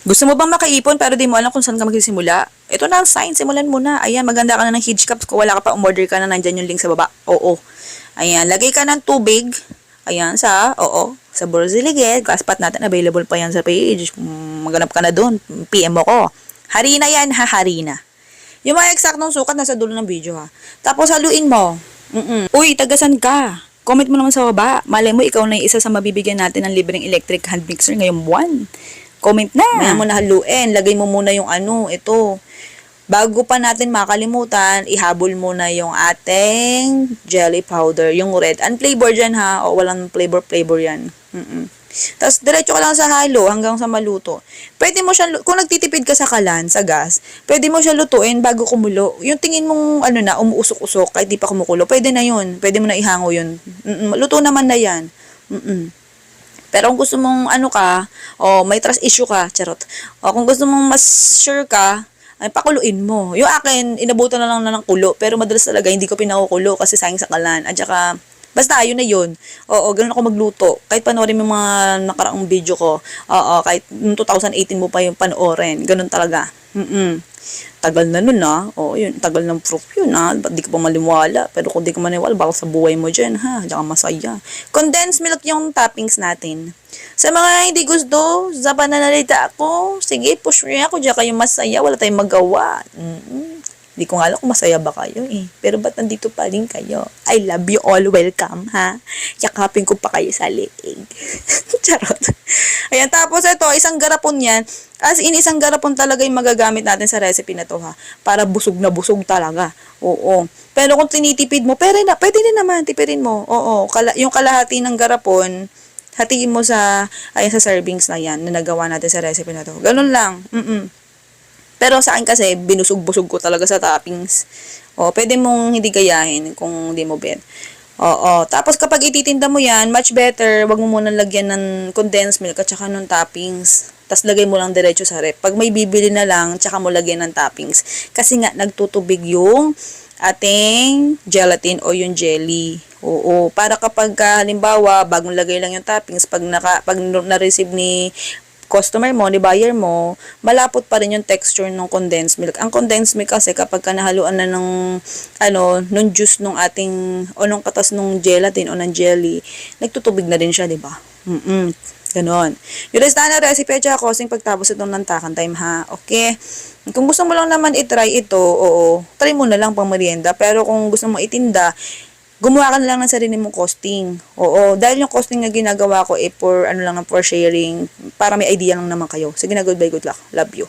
Gusto mo bang makaipon pero di mo alam kung saan ka magsisimula? Ito na ang sign, simulan mo na. Ayan, maganda ka na ng Hinge Cups. Kung wala ka pa, umorder ka na, nandyan yung link sa baba. Oo. Ayan, lagay ka ng tubig. Ayan, sa Borosiligid. Glasspat natin, available pa yan sa page. Kung maganap ka na doon, PM mo ko. Harina yan, ha, harina. Yung mga eksaktong sukat, nasa dulo ng video, ha. Tapos, haluin mo. Uy, tagasan ka? Comment mo naman sa baba. Malay mo, ikaw na yung isa sa mabibigyan natin ng libreng electric hand mixer ngayong buwan. Comment na. Maya mo na haluin. Lagay mo muna yung ito. Bago pa natin makalimutan, ihabol muna yung ating jelly powder, yung red. Unflavor dyan ha, o walang flavor yan. Tapos, diretso ka lang sa halo hanggang sa maluto. Pwede mo siya, kung nagtitipid ka sa kalan, sa gas, pwede mo siya lutuin bago kumulo. Yung tingin mong, umuusok-usok, kahit di pa kumukulo, pwede na yun. Pwede mo na ihango yun. Luto naman na yan. Pero kung gusto mong may trust issue ka, charot. O kung gusto mong mas sure ka, ay pakuluin mo. Yung akin, inabutan na lang ng kulo. Pero madalas talaga, hindi ko pinakukulo kasi sayang sa kalan. At saka, basta, yun na yun. Oo, ganun ako magluto. Kahit panoorin mo yung mga nakaraang video ko. Oo, kahit 2018 mo pa yung panoorin. Ganun talaga. Tagal na nun Oo, yun. Tagal ng proof yun Ba't di ka pa maliwala? Pero kung di ka maniwala, baka sa buhay mo dyan Diyan ka masaya. Condensed milk yung toppings natin. Sa mga hindi gusto, sa pananalita ako, sige, push me ako. Diyan kayo masaya. Wala tayong magawa. Hindi ko nga alam kung masaya ba kayo Pero ba't nandito pa rin kayo? I love you all. Welcome, ha? Yakapin ko pa kayo sa leeg. Charot. Ayan, tapos ito, isang garapon yan. As in, isang garapon talaga yung magagamit natin sa recipe na to, ha? Para busog na busog talaga. Oo. Pero kung tinitipid mo, pwede din naman, tipirin mo. Oo. Yung kalahati ng garapon, hatiin mo sa servings na yan na nagawa natin sa recipe na to. Ganun lang. Pero sa akin kasi, binusog-busog ko talaga sa toppings. Pwede mong hindi gayahin kung hindi mo bet. Tapos kapag ititinda mo yan, much better, wag mo muna lagyan ng condensed milk at saka ng toppings. Tapos lagay mo lang diretso sa rep. Pag may bibili na lang, tsaka mo lagyan ng toppings. Kasi nga, nagtutubig yung ating gelatin o yung jelly. Oo. Para kapag halimbawa, bagong lagay lang yung toppings, pag na-receive ni customer mo, ni buyer mo, malapot pa rin yung texture ng condensed milk. Ang condensed milk kasi kapag nahaluan na ng nung juice nung ating o nung katas nung gelatin o ng jelly, nagtutubig na din siya, di ba? Ganon. Yung rest na recipe at causing pagtapos itong nantakan time ha. Okay? Kung gusto mo lang naman itry ito, try mo na lang pang merienda. Pero kung gusto mo itinda, gumawa ka na lang ng sarili mong costing. Dahil yung costing na ginagawa ko for sharing, para may idea lang naman kayo. Sige na, goodbye, good luck. Love you.